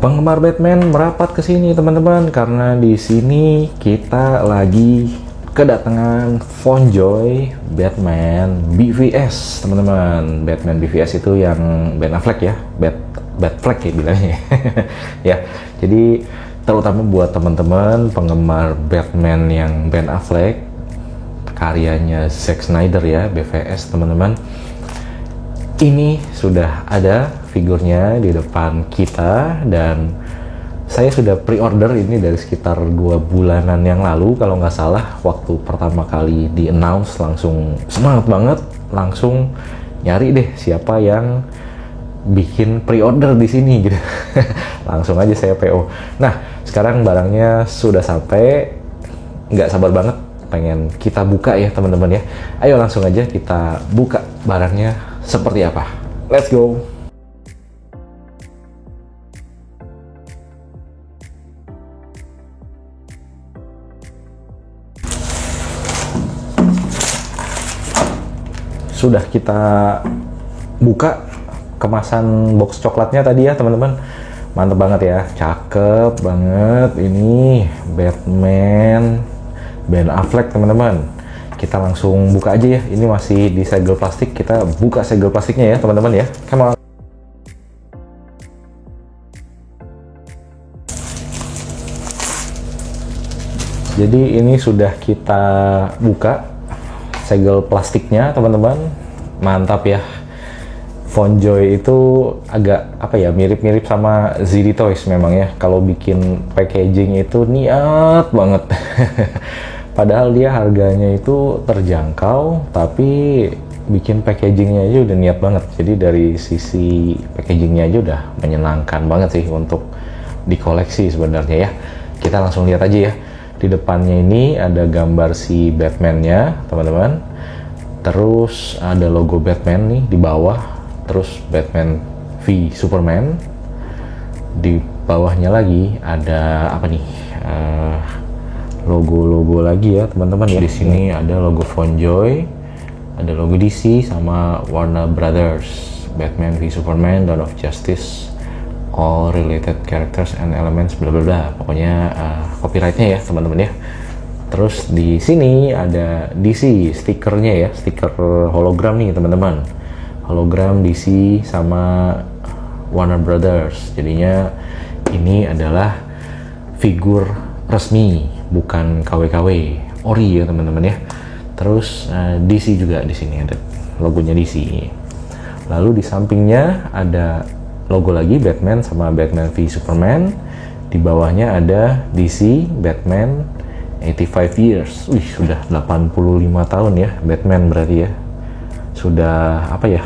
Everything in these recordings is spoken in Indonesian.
Penggemar Batman merapat ke sini teman-teman, karena di sini kita lagi kedatangan FonJoy Batman BVS teman-teman. Batman BVS itu yang Ben Affleck ya, Batfleck ya bilangnya. Ya, jadi terutama buat teman-teman penggemar Batman yang Ben Affleck, karyanya Zack Snyder ya, BVS teman-teman. Ini sudah ada figurnya di depan kita dan saya sudah pre-order ini dari sekitar 2 bulanan yang lalu kalau nggak salah. Waktu pertama kali di-announce langsung semangat banget, langsung nyari deh siapa yang bikin pre-order di sini gitu. Langsung aja saya PO. Nah, sekarang barangnya sudah sampai, nggak sabar banget pengen kita buka ya teman-teman ya. Ayo langsung aja kita buka barangnya seperti apa. Let's go. Sudah kita buka kemasan box coklatnya tadi ya teman-teman. Mantep banget ya, cakep banget. Ini Batman Ben Affleck teman-teman. Kita langsung buka aja ya. Ini masih di segel plastik. Kita buka segel plastiknya ya teman-teman ya. Come on. Jadi ini sudah kita buka segel plastiknya teman-teman. Mantap ya. FonJoy itu agak apa ya, mirip-mirip sama ZD Toys memang ya. Kalau bikin packaging itu niat banget. Padahal dia harganya itu terjangkau, tapi bikin packagingnya aja udah niat banget. Jadi dari sisi packagingnya aja udah menyenangkan banget sih untuk dikoleksi sebenarnya ya. Kita langsung lihat aja ya. Di depannya ini ada gambar si Batman-nya teman-teman. Terus ada logo Batman nih di bawah. Terus Batman v Superman. Di bawahnya lagi ada apa nih? Logo-logo lagi ya teman-teman ya. Di sini ada logo FonJoy, ada logo DC sama Warner Brothers. Batman v Superman, Dawn of Justice, all related characters and elements bla bla bla. Pokoknya copyrightnya ya teman-teman ya. Terus di sini ada DC stikernya ya, stiker hologram nih teman-teman. Hologram DC sama Warner Brothers. Jadinya ini adalah figur resmi, bukan KW-KW, ori ya teman-teman ya. Terus DC juga di sini ada logonya DC. Lalu di sampingnya ada logo lagi Batman sama Batman v Superman. Di bawahnya ada DC Batman 85 years. Wih, sudah 85 tahun ya Batman berarti ya. Sudah apa ya?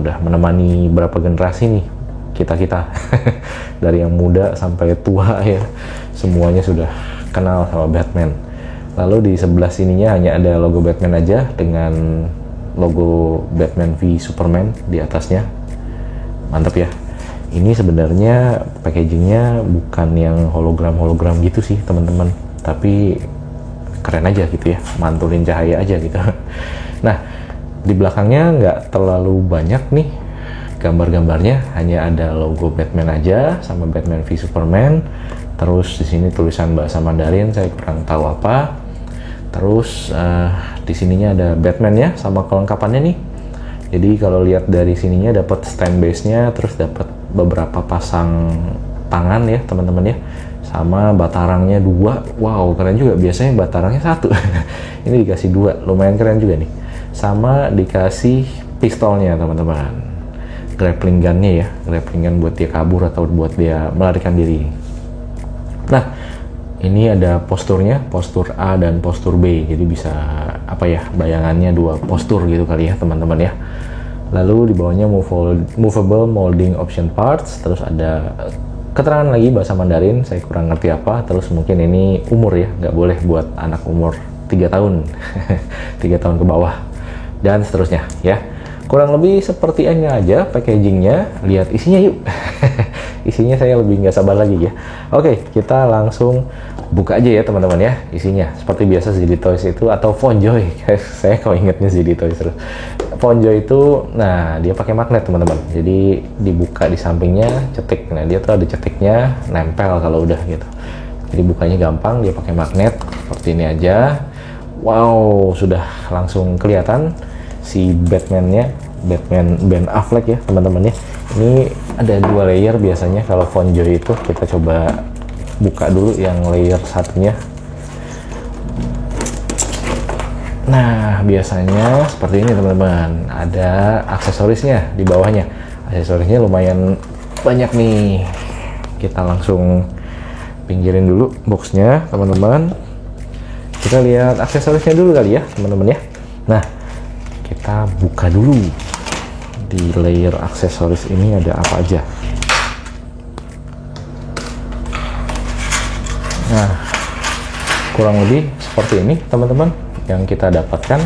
Udah menemani berapa generasi nih kita dari yang muda sampai tua ya. Semuanya sudah kenal sama Batman. Lalu di sebelah sininya hanya ada logo Batman aja dengan logo Batman v Superman di atasnya. Mantap ya. Ini sebenarnya packagingnya bukan yang hologram gitu sih teman-teman, tapi keren aja gitu ya, mantulin cahaya aja gitu. Nah, di belakangnya nggak terlalu banyak nih gambar-gambarnya, hanya ada logo Batman aja sama Batman v Superman. Terus di sini tulisan bahasa Mandarin, saya kurang tahu apa. Terus di sininya ada Batman ya sama kelengkapannya nih. Jadi kalau lihat dari sininya dapat stand base-nya, terus dapat beberapa pasang tangan ya teman-teman ya, sama batarangnya 2. Wow, keren juga. Biasanya batarangnya 1. Ini dikasih 2, lumayan keren juga nih. Sama dikasih pistolnya teman-teman, grappling gunnya ya, grappling gun buat dia kabur atau buat dia melarikan diri. Nah, ini ada posturnya, postur A dan postur B. Jadi bisa apa ya, bayangannya 2 postur gitu kali ya teman-teman ya. Lalu di bawahnya movable molding option parts. Terus ada keterangan lagi bahasa Mandarin, saya kurang ngerti apa. Terus mungkin ini umur ya, nggak boleh buat anak umur 3 tahun 3 tahun ke bawah dan seterusnya ya. kurang lebih seperti ini aja packagingnya. Lihat isinya yuk. Isinya saya lebih nggak sabar lagi ya. Oke, kita langsung buka aja ya teman-teman ya isinya. Seperti biasa ZD Toys itu atau Fonjoy. Saya kok ingetnya ZD Toys terus. Fonjoy itu, nah dia pakai magnet teman-teman. Jadi dibuka di sampingnya, cetik. Nah dia tuh ada cetiknya, nempel kalau udah gitu. Jadi bukanya gampang, dia pakai magnet seperti ini aja. Wow, sudah langsung kelihatan si Batman-nya, Batman Ben Affleck ya teman-teman ya. Ini ada 2 layer biasanya kalau Fonjoy itu. Kita coba buka dulu yang layer satunya. Nah biasanya seperti ini teman-teman, ada aksesorisnya di bawahnya. Aksesorisnya lumayan banyak nih. Kita langsung pinggirin dulu boxnya teman-teman. Kita lihat aksesorisnya dulu kali ya teman-teman ya. Nah kita buka dulu di layer aksesoris ini ada apa aja. Nah kurang lebih seperti ini teman-teman yang kita dapatkan.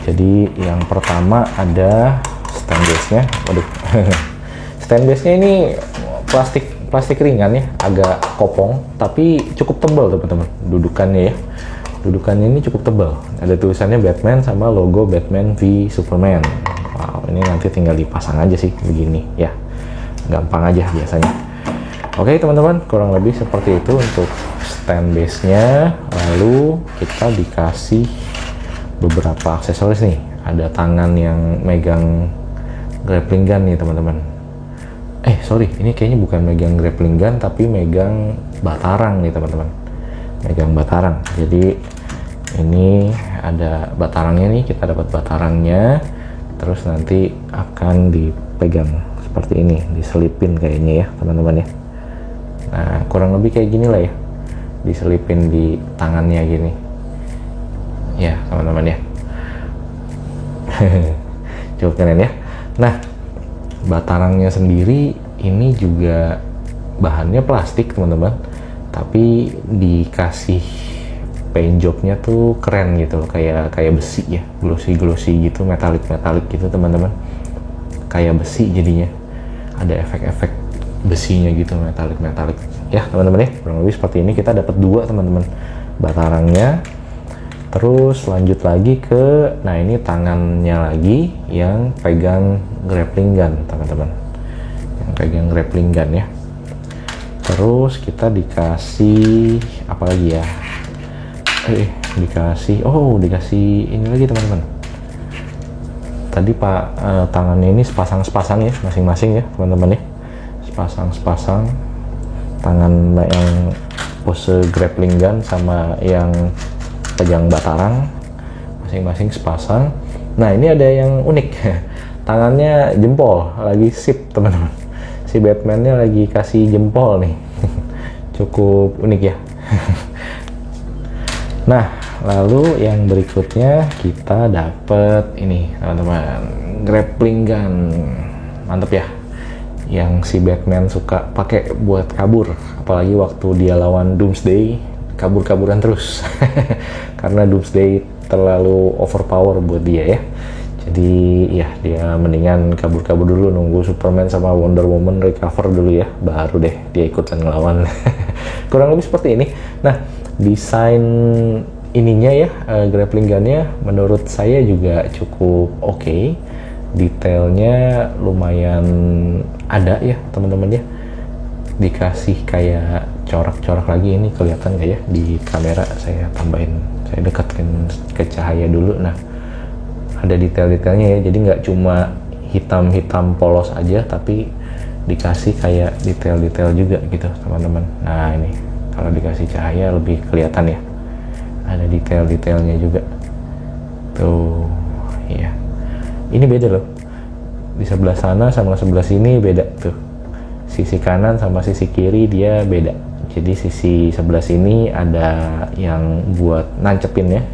Jadi yang pertama ada stand base-nya. Waduh. Stand base-nya ini plastik ringan ya, agak kopong tapi cukup tebal teman-teman. Dudukannya ya, dudukannya ini cukup tebal. Ada tulisannya Batman sama logo Batman v Superman. Wow, ini nanti tinggal dipasang aja sih begini ya, gampang aja biasanya. Oke teman-teman, kurang lebih seperti itu untuk stand base-nya. Lalu kita dikasih beberapa aksesoris nih. Ada tangan yang megang grappling gun nih teman-teman. Sorry, ini kayaknya bukan megang grappling gun tapi megang batarang nih teman-teman. Megang batarang. Jadi ini ada batarangnya nih, kita dapat batarangnya. Terus nanti akan dipegang seperti ini, diselipin kayaknya ya teman-teman ya. Nah kurang lebih kayak gini lah ya, diselipin di tangannya gini ya teman-teman ya. Cukup keren ya. Nah batarangnya sendiri ini juga bahannya plastik teman-teman, tapi dikasih paint jobnya tuh keren gitu loh, kayak besi ya, glossy gitu, metalik gitu teman-teman, kayak besi jadinya, ada efek-efek besinya gitu, metalik ya teman-teman ya. Kurang lebih seperti ini. Kita dapat 2 teman-teman batarangnya. Terus lanjut lagi ke, nah ini tangannya lagi yang pegang grappling gun teman-teman, yang pegang grappling gun ya. Terus kita dikasih apa lagi ya, dikasih ini lagi teman-teman. Tadi tangannya ini sepasang ya masing-masing ya teman-teman ya, sepasang tangan yang pose grappling gun sama yang pegang batarang masing-masing sepasang. Nah ini ada yang unik, tangannya jempol, lagi sip teman-teman. Si Batman-nya lagi kasih jempol nih. Cukup unik ya. Nah lalu yang berikutnya kita dapat ini teman-teman, grappling gun. Mantep ya, yang si Batman suka pakai buat kabur, apalagi waktu dia lawan Doomsday, kabur-kaburan terus. Karena Doomsday terlalu overpower buat dia ya. Jadi ya dia mendingan kabur-kabur dulu, nunggu Superman sama Wonder Woman recover dulu ya, baru deh dia ikutan ngelawan. Kurang lebih seperti ini. Nah desain ininya ya, grappling gunnya menurut saya juga cukup oke. Detailnya lumayan ada ya teman-teman ya, dikasih kayak corak-corak lagi. Ini kelihatan nggak ya di kamera? Saya tambahin, saya dekatkan ke cahaya dulu. Nah ada detail-detailnya ya, jadi nggak cuma hitam-hitam polos aja, tapi dikasih kayak detail-detail juga gitu teman-teman. Nah ini kalau dikasih cahaya lebih kelihatan ya, ada detail-detailnya juga tuh ya. Ini beda loh, di sebelah sana sama sebelah sini beda tuh, sisi kanan sama sisi kiri dia beda. Jadi sisi sebelah sini ada yang buat nancepin ya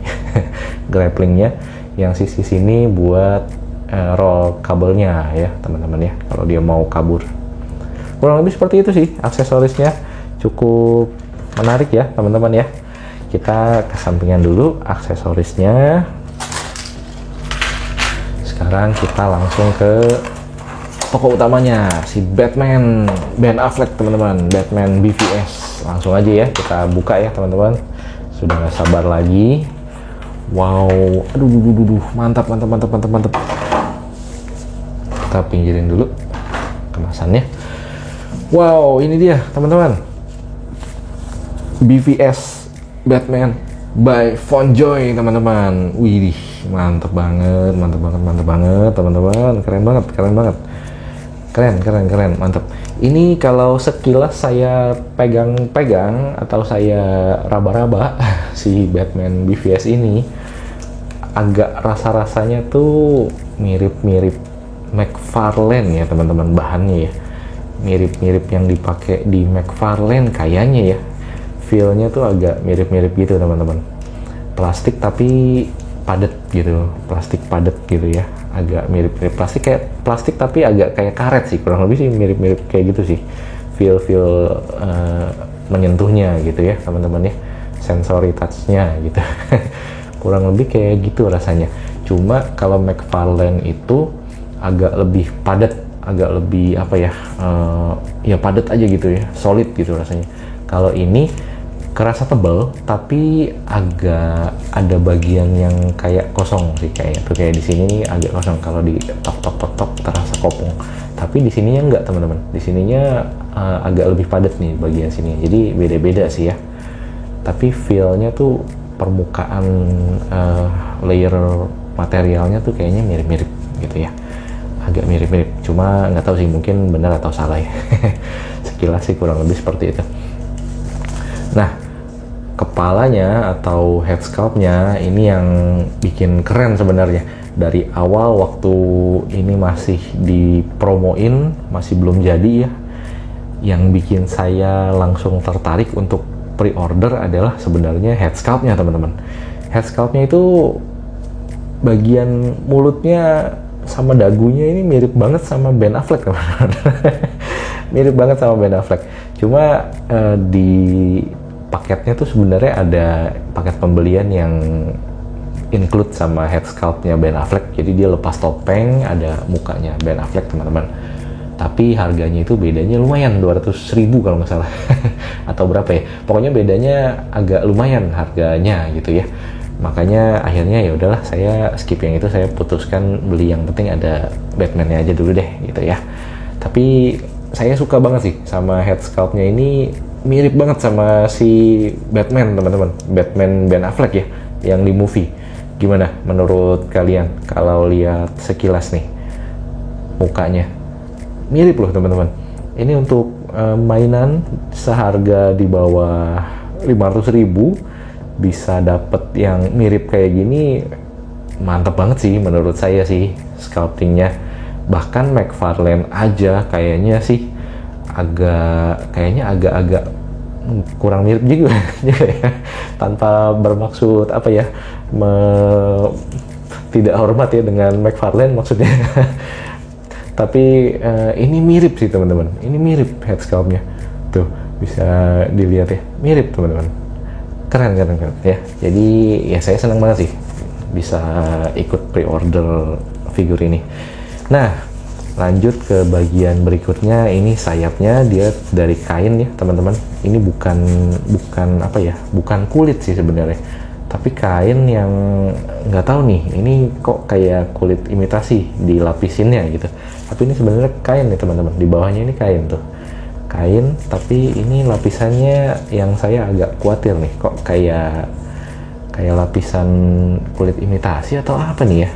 grapplingnya, yang sisi sini buat roll kabelnya ya teman-teman ya, kalau dia mau kabur. Kurang lebih seperti itu sih aksesorisnya, cukup menarik ya teman-teman ya. Kita kesampingan dulu aksesorisnya. Sekarang sekarang kita langsung ke tokoh utamanya, si Batman Ben Affleck teman-teman, Batman BVS. Langsung aja ya kita buka ya teman-teman, sudah gak sabar lagi. Wow, aduh, mantap. Kita pinggirin dulu kemasannya. Wow, ini dia teman-teman, BVS Batman by Fonjoy teman-teman. Wih, mantap banget teman-teman, keren, mantap. Ini kalau sekilas saya pegang atau saya raba-raba si Batman BVS ini, agak rasa-rasanya tuh mirip-mirip McFarlane ya teman-teman, bahannya ya mirip-mirip yang dipakai di McFarlane kayaknya ya. Feel-nya tuh agak mirip-mirip gitu teman-teman, plastik tapi padat gitu, ya, agak mirip-mirip plastik tapi agak kayak karet sih, kurang lebih sih mirip-mirip kayak gitu sih, feel menyentuhnya gitu ya teman-teman ya, sensory touch-nya gitu kurang lebih kayak gitu rasanya. Cuma kalau McFarlane itu agak lebih padat, agak lebih apa ya, ya padat aja gitu ya, solid gitu rasanya. Kalau ini kerasa tebal tapi agak ada bagian yang kayak kosong sih, kayaknya tuh kayak di sini agak kosong, kalau di tok terasa kopong, tapi di sininya enggak teman-teman, di sininya agak lebih padat nih bagian sini, jadi beda-beda sih ya. Tapi feel-nya tuh permukaan layer materialnya tuh kayaknya mirip-mirip gitu ya, agak mirip-mirip, cuma nggak tahu sih mungkin benar atau salah ya sekilas sih kurang lebih seperti itu. Nah, kepalanya atau head sculpt-nya ini yang bikin keren sebenarnya. Dari awal waktu ini masih dipromoin, masih belum jadi ya, yang bikin saya langsung tertarik untuk pre-order adalah sebenarnya head sculpt-nya teman-teman. Head sculpt-nya itu bagian mulutnya sama dagunya ini mirip banget sama Ben Affleck teman-teman mirip banget sama Ben Affleck, cuma di paketnya tuh sebenarnya ada paket pembelian yang include sama head sculpt-nya Ben Affleck, jadi dia lepas topeng, ada mukanya Ben Affleck teman-teman, tapi harganya itu bedanya lumayan, 200.000 kalau nggak salah atau berapa ya, pokoknya bedanya agak lumayan harganya gitu ya. Makanya akhirnya ya udahlah, saya skip yang itu, saya putuskan beli yang penting ada Batman-nya aja dulu deh gitu ya. Tapi saya suka banget sih sama head sculpt-nya ini, mirip banget sama si Batman teman-teman, Batman Ben Affleck ya yang di movie. Gimana menurut kalian kalau lihat sekilas nih mukanya? Mirip loh teman-teman. Ini untuk mainan seharga di bawah 500.000 bisa dapet yang mirip kayak gini, mantep banget sih menurut saya sih sculptingnya. Bahkan McFarlane aja kayaknya sih agak kurang mirip juga ya. Tanpa bermaksud apa ya, tidak hormat ya dengan McFarlane maksudnya tapi ini mirip sih teman-teman, ini mirip head sculpt-nya tuh, bisa dilihat ya, mirip teman-teman, keren ya. Jadi ya saya senang banget sih bisa ikut pre-order figur ini. Nah, lanjut ke bagian berikutnya. Ini sayapnya dia dari kain ya teman-teman. Ini bukan apa ya, bukan kulit sih sebenarnya, tapi kain yang nggak tahu nih ini kok kayak kulit imitasi dilapisinnya gitu, tapi ini sebenarnya kain nih teman-teman. Di bawahnya ini kain tuh, kain, tapi ini lapisannya yang saya agak khawatir nih, kok kayak lapisan kulit imitasi atau apa nih ya.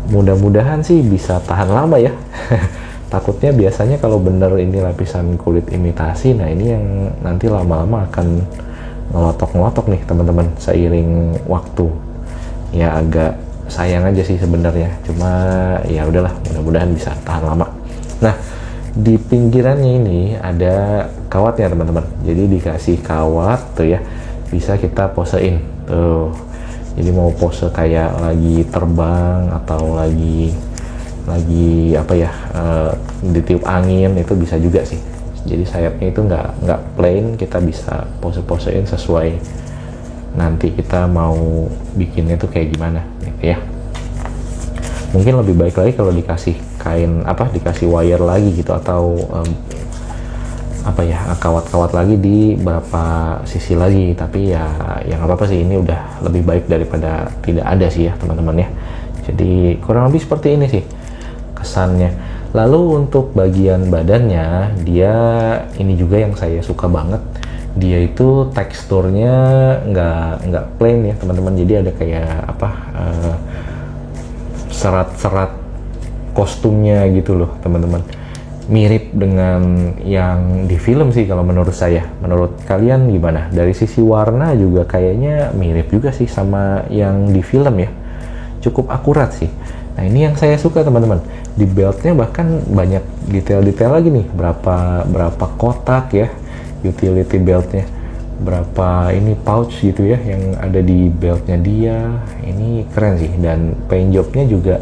Mudah-mudahan sih bisa tahan lama ya takutnya biasanya kalau bener ini lapisan kulit imitasi, nah ini yang nanti lama-lama akan ngelotok-ngelotok nih teman-teman seiring waktu. Ya agak sayang aja sih sebenarnya, cuma ya udahlah, mudah-mudahan bisa tahan lama. Nah, di pinggirannya ini ada kawatnya teman-teman, jadi dikasih kawat tuh ya, bisa kita posein tuh. Jadi mau pose kayak lagi terbang atau lagi apa ya, ditiup angin itu bisa juga sih. Jadi sayapnya itu nggak plain, kita bisa pose-posein sesuai nanti kita mau bikinnya tuh kayak gimana gitu ya. Mungkin lebih baik lagi kalau dikasih kain dikasih wire lagi gitu, atau kawat-kawat lagi di beberapa sisi lagi. Tapi ya yang apa sih, ini udah lebih baik daripada tidak ada sih ya teman-teman ya. Jadi kurang lebih seperti ini sih kesannya. Lalu untuk bagian badannya, dia ini juga yang saya suka banget. Dia itu teksturnya nggak plain ya teman-teman. Jadi ada kayak serat-serat kostumnya gitu loh teman-teman. Mirip dengan yang di film sih kalau menurut saya. Menurut kalian gimana? Dari sisi warna juga kayaknya mirip juga sih sama yang di film ya. Cukup akurat sih. Nah ini yang saya suka teman-teman. Di beltnya bahkan banyak detail-detail lagi nih. Berapa kotak ya utility beltnya. Berapa ini pouch gitu ya yang ada di beltnya dia. Ini keren sih. Dan paint jobnya juga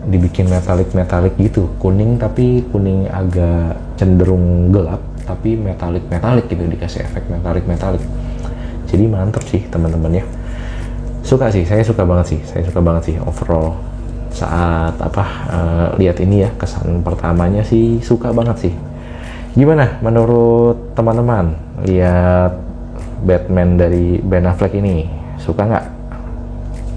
dibikin metalik gitu, kuning tapi kuning agak cenderung gelap, tapi metalik gitu, dikasih efek metalik. Jadi mantep sih teman-teman ya. Saya suka banget sih overall saat lihat ini ya. Kesan pertamanya sih suka banget sih. Gimana menurut teman-teman lihat Batman dari Ben Affleck ini? Suka nggak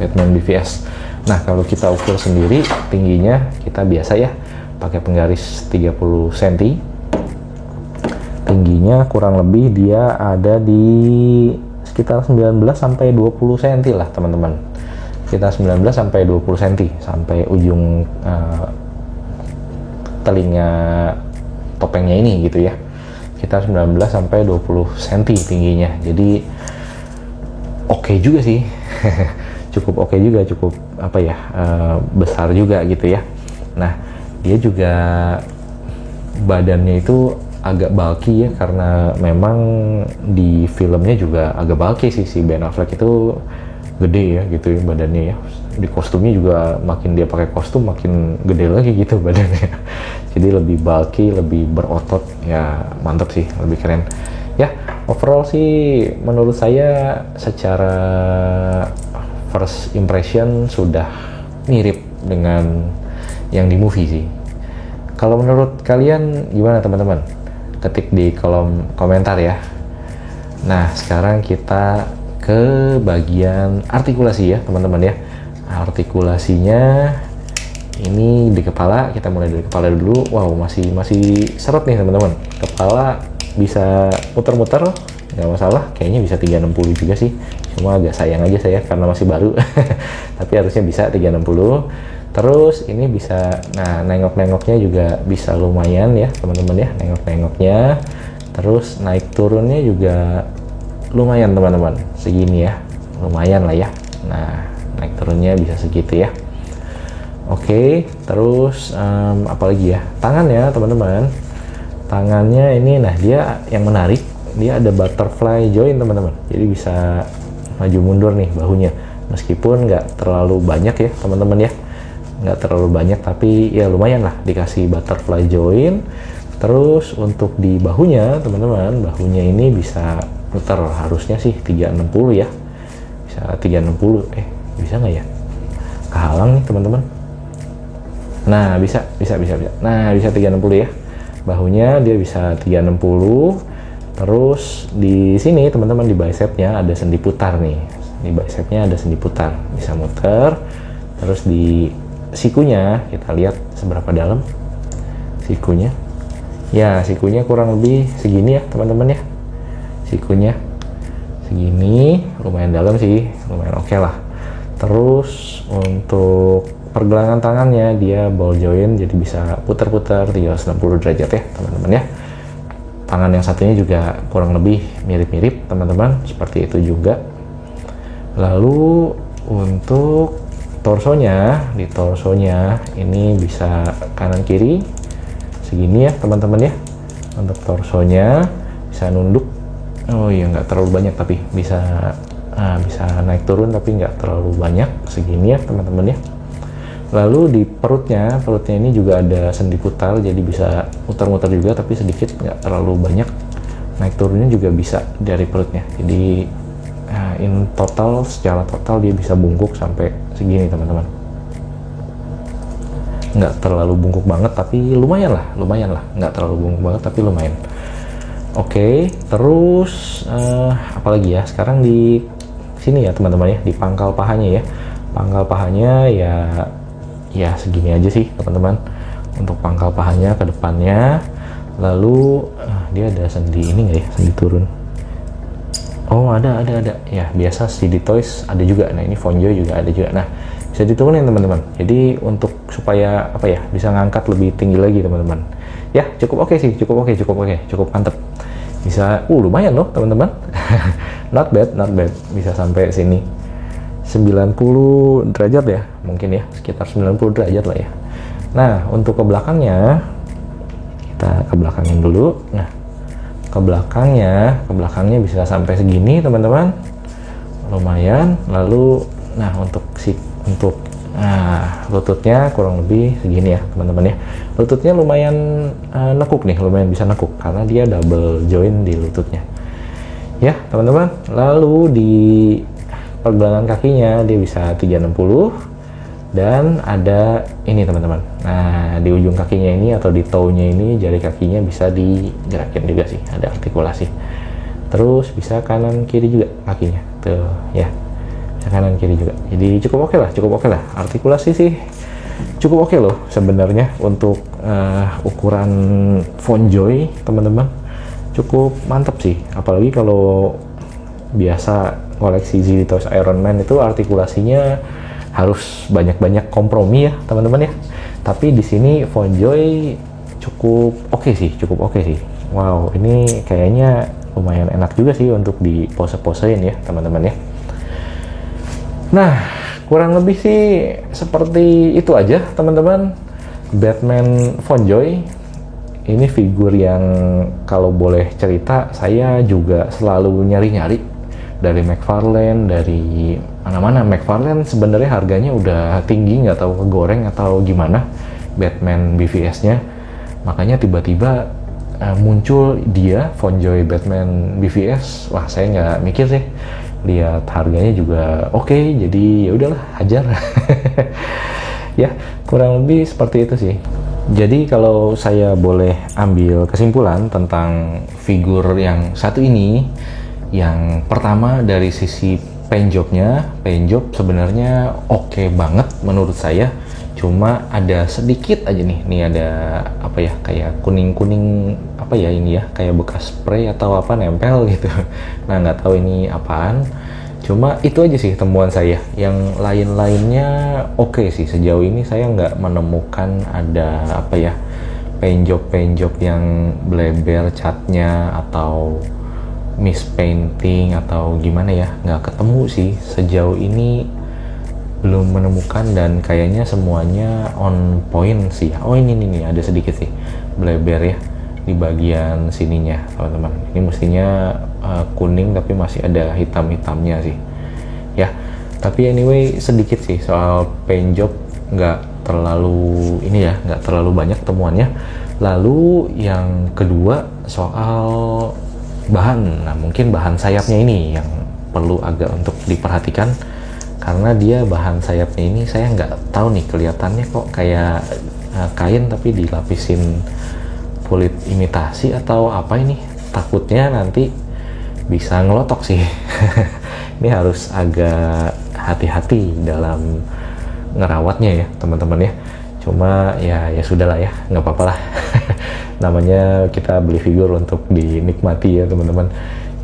Batman BVS? Nah kalau kita ukur sendiri tingginya, kita biasa ya pakai penggaris 30 cm. Tingginya kurang lebih dia ada di sekitar 19 sampai 20 cm lah teman-teman. Kita 19 sampai 20 cm sampai ujung telinga topengnya ini gitu ya. Kita 19 sampai 20 cm tingginya. Jadi oke juga sih. Cukup oke juga, cukup besar juga gitu ya. Nah dia juga badannya itu agak bulky ya, karena memang di filmnya juga agak bulky sih. Si Ben Affleck itu gede ya gitu ya badannya ya. Di kostumnya juga makin dia pakai kostum makin gede lagi gitu badannya. Jadi lebih bulky, lebih berotot ya, mantap sih, lebih keren ya. Overall sih menurut saya secara first impression sudah mirip dengan yang di movie sih. Kalau menurut kalian gimana teman-teman? Ketik di kolom komentar ya. Nah sekarang kita ke bagian artikulasi ya teman-teman ya. Artikulasinya ini di kepala, kita mulai dari kepala dulu. Wow, masih seret nih teman-teman. Kepala bisa muter-muter, nggak masalah. Kayaknya bisa 360 juga sih. Cuma agak sayang aja saya karena masih baru. Tapi harusnya bisa 360. Terus ini bisa, nah nengok-nengoknya juga bisa lumayan ya teman-teman ya, nengok-nengoknya. Terus naik turunnya juga lumayan teman-teman, segini ya, lumayan lah ya. Nah naik turunnya bisa segitu ya. Oke, terus apalagi ya, tangan ya teman-teman. Tangannya ini, nah dia yang menarik, dia ada butterfly joint teman-teman. Jadi bisa maju mundur nih bahunya, meskipun nggak terlalu banyak ya teman-teman ya, nggak terlalu banyak, tapi ya lumayan lah dikasih butterfly joint. Terus untuk di bahunya teman-teman, bahunya ini bisa muter, harusnya sih 360 ya, bisa 360. Bisa nggak ya, kehalang nih teman-teman. Nah bisa. Nah bisa 360 ya, bahunya dia bisa 360. Terus di sini teman-teman di bicepnya ada sendi putar nih. Di bicepnya ada sendi putar, bisa muter. Terus di sikunya kita lihat seberapa dalam sikunya. Ya, sikunya kurang lebih segini ya teman-teman ya. Sikunya segini, lumayan dalam sih, lumayan oke lah. Terus untuk pergelangan tangannya dia ball joint, jadi bisa putar-putar 360 derajat ya teman-teman ya. Tangan yang satunya juga kurang lebih mirip-mirip teman-teman, seperti itu juga. Lalu untuk torsonya, di torsonya ini bisa kanan kiri segini ya teman-teman ya. Untuk torsonya bisa nunduk, oh iya nggak terlalu banyak, tapi bisa naik turun tapi nggak terlalu banyak, segini ya teman-teman ya. Lalu di perutnya ini juga ada sendi putar, jadi bisa muter-muter juga tapi sedikit, nggak terlalu banyak. Naik turunnya juga bisa dari perutnya, jadi secara total dia bisa bungkuk sampai segini teman-teman. nggak terlalu bungkuk banget tapi lumayan lah, nggak terlalu bungkuk banget tapi lumayan. Oke, terus apalagi ya, sekarang di sini ya teman-teman ya, di pangkal pahanya ya. Pangkal pahanya ya segini aja sih teman-teman untuk pangkal pahanya ke depannya. Lalu dia ada sendi ini nggak ya, sendi turun? Oh ada ya, biasa CD Toys ada juga. Nah ini Fonjoy juga ada juga. Nah bisa diturunin teman-teman, jadi untuk supaya apa ya, bisa ngangkat lebih tinggi lagi teman-teman ya. Cukup oke sih, cukup mantep. Bisa lumayan loh teman-teman. not bad, bisa sampai sini 90 derajat ya, mungkin ya, sekitar 90 derajat lah ya. Nah untuk ke belakangnya, kita ke belakangin dulu. Nah ke belakangnya bisa sampai segini teman-teman, lumayan. Lalu nah untuk lututnya kurang lebih segini ya teman-teman ya. Lututnya lumayan nekuk nih, lumayan bisa nekuk karena dia double joint di lututnya ya teman-teman. Lalu di pergelangan kakinya dia bisa 360 dan ada ini teman-teman. Nah di ujung kakinya ini atau di toe-nya ini, jari kakinya bisa digerakin juga sih, ada artikulasi. Terus bisa kanan kiri juga kakinya tuh ya, bisa kanan kiri juga. Jadi cukup oke lah, artikulasi sih cukup oke loh sebenarnya untuk ukuran Fonjoy teman-teman, cukup mantap sih. Apalagi kalau biasa koleksi ZD Toys Iron Man itu artikulasinya harus banyak-banyak kompromi ya teman-teman ya. Tapi di sini Fonjoy cukup oke sih. Wow, ini kayaknya lumayan enak juga sih untuk di pose-posein ya teman-teman ya. Nah kurang lebih sih seperti itu aja teman-teman, Batman Fonjoy. Ini figur yang kalau boleh cerita saya juga selalu nyari-nyari dari McFarlane, dari mana-mana. McFarlane sebenarnya harganya udah tinggi, nggak tahu kegoreng atau gimana Batman BVS-nya. Makanya tiba-tiba muncul dia Fonjoy Batman BVS. Wah saya nggak mikir sih, lihat harganya juga oke, jadi ya udahlah hajar. Ya kurang lebih seperti itu sih. Jadi kalau saya boleh ambil kesimpulan tentang figur yang satu ini, yang pertama dari sisi paint jobnya, paint job sebenarnya oke banget menurut saya. Cuma ada sedikit aja nih ada apa ya, kayak kuning-kuning apa ya ini ya, kayak bekas spray atau apa nempel gitu. Nah nggak tahu ini apaan. Cuma itu aja sih temuan saya. Yang lain-lainnya oke sih, sejauh ini saya nggak menemukan ada apa ya, paint job yang bleber catnya atau mispainting atau gimana ya, nggak ketemu sih sejauh ini, belum menemukan. Dan kayaknya semuanya on point sih. Oh ini nih ada sedikit sih bleber ya di bagian sininya teman-teman. Ini mestinya kuning tapi masih ada hitam-hitamnya sih ya. Tapi anyway sedikit sih soal paint job, nggak terlalu ini ya, nggak terlalu banyak temuannya. Lalu yang kedua soal bahan. Nah mungkin bahan sayapnya ini yang perlu agak untuk diperhatikan, karena dia bahan sayapnya ini saya nggak tahu nih, kelihatannya kok kayak kain tapi dilapisin kulit imitasi atau apa ini. Takutnya nanti bisa ngelotok sih. Ini harus agak hati-hati dalam ngerawatnya ya teman-teman ya. Cuma ya sudahlah ya, nggak apa-apa lah. Namanya kita beli figur untuk dinikmati ya teman-teman.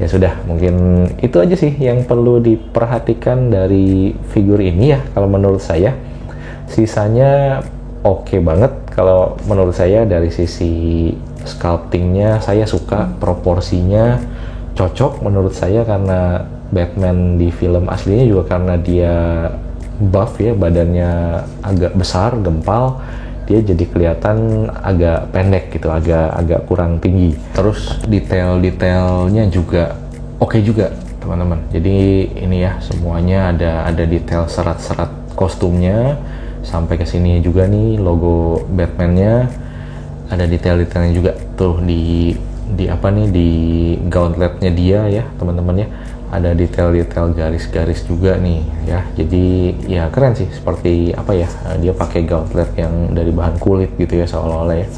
Ya sudah, mungkin itu aja sih yang perlu diperhatikan dari figur ini ya kalau menurut saya. Sisanya oke banget kalau menurut saya. Dari sisi sculptingnya saya suka, proporsinya cocok menurut saya, karena Batman di film aslinya juga karena dia buff ya, badannya agak besar, gempal, dia jadi kelihatan agak pendek gitu, agak kurang tinggi. Terus detail-detailnya juga oke juga teman-teman. Jadi ini ya semuanya ada detail serat-serat kostumnya sampai ke sini juga nih logo Batman-nya, ada detail-detailnya juga tuh di apa nih, di gauntletnya dia ya teman-teman ya. ada detail-detail garis-garis juga nih ya. Jadi ya keren sih, seperti apa ya, dia pakai gauntlet yang dari bahan kulit gitu ya seolah-olah ya.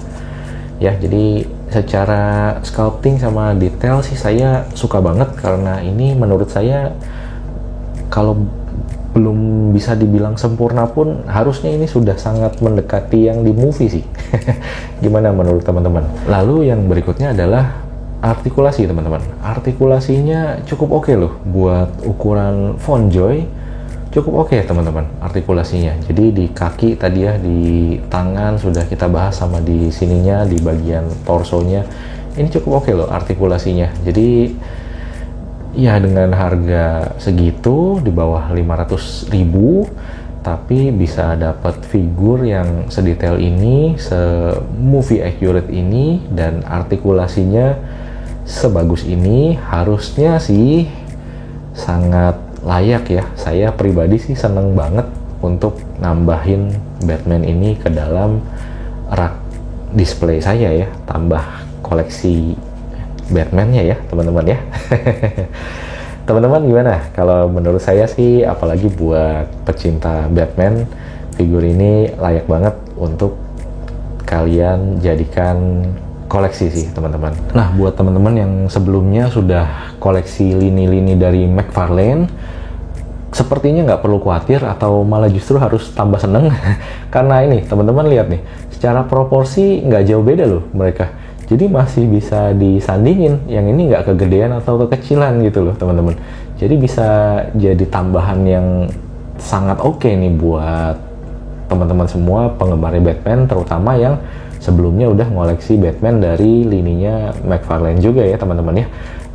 Ya, jadi secara sculpting sama detail sih saya suka banget, karena ini menurut saya kalau belum bisa dibilang sempurna pun harusnya ini sudah sangat mendekati yang di movie sih. Gimana menurut teman-teman? Lalu yang berikutnya adalah artikulasi teman-teman. Artikulasinya cukup oke loh buat ukuran FontJoy, cukup oke teman-teman artikulasinya. Jadi di kaki tadi ya, di tangan sudah kita bahas, sama di sininya di bagian torsonya ini cukup oke loh artikulasinya. Jadi ya dengan harga segitu di bawah 500.000 tapi bisa dapat figur yang sedetail ini, se-movie accurate ini, dan artikulasinya sebagus ini, harusnya sih sangat layak ya. Saya pribadi sih seneng banget untuk nambahin Batman ini ke dalam rak display saya ya, tambah koleksi Batman-nya ya teman-teman ya. Teman-teman gimana? Kalau menurut saya sih, apalagi buat pecinta Batman, figur ini layak banget untuk kalian jadikan koleksi sih teman-teman. Nah, buat teman-teman yang sebelumnya sudah koleksi lini-lini dari McFarlane, sepertinya nggak perlu khawatir atau malah justru harus tambah seneng. Karena ini teman-teman lihat nih, secara proporsi nggak jauh beda loh mereka. Jadi masih bisa disandingin, yang ini nggak kegedean atau kekecilan gitu loh teman-teman. Jadi bisa jadi tambahan yang sangat oke nih buat teman-teman semua penggemar Batman, terutama yang sebelumnya udah ngoleksi Batman dari lininya McFarlane juga ya teman-teman ya.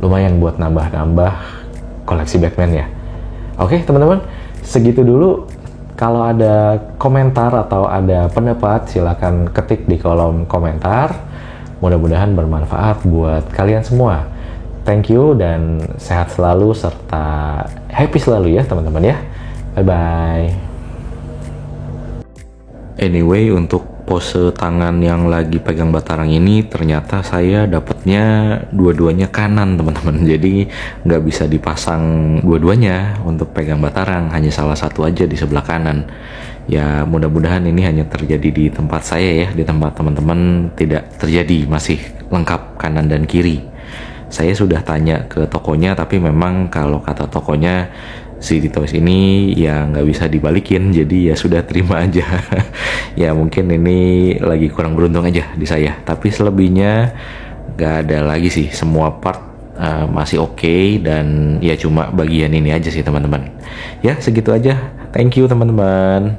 Lumayan buat nambah-nambah koleksi Batman ya. Oke teman-teman, segitu dulu. Kalau ada komentar atau ada pendapat, silakan ketik di kolom komentar. Mudah-mudahan bermanfaat buat kalian semua. Thank you dan sehat selalu serta happy selalu ya teman-teman ya. Bye-bye. Anyway, untuk pose tangan yang lagi pegang Batarang ini ternyata saya dapatnya dua-duanya kanan teman-teman. Jadi nggak bisa dipasang dua-duanya untuk pegang Batarang, hanya salah satu aja di sebelah kanan. Ya mudah-mudahan ini hanya terjadi di tempat saya ya, di tempat teman-teman tidak terjadi, masih lengkap kanan dan kiri. Saya sudah tanya ke tokonya, tapi memang kalau kata tokonya CD Toys ini ya nggak bisa dibalikin, jadi ya sudah terima aja. Ya mungkin ini lagi kurang beruntung aja di saya, tapi selebihnya nggak ada lagi sih, semua part masih oke, dan ya cuma bagian ini aja sih teman-teman. Ya segitu aja, thank you teman-teman.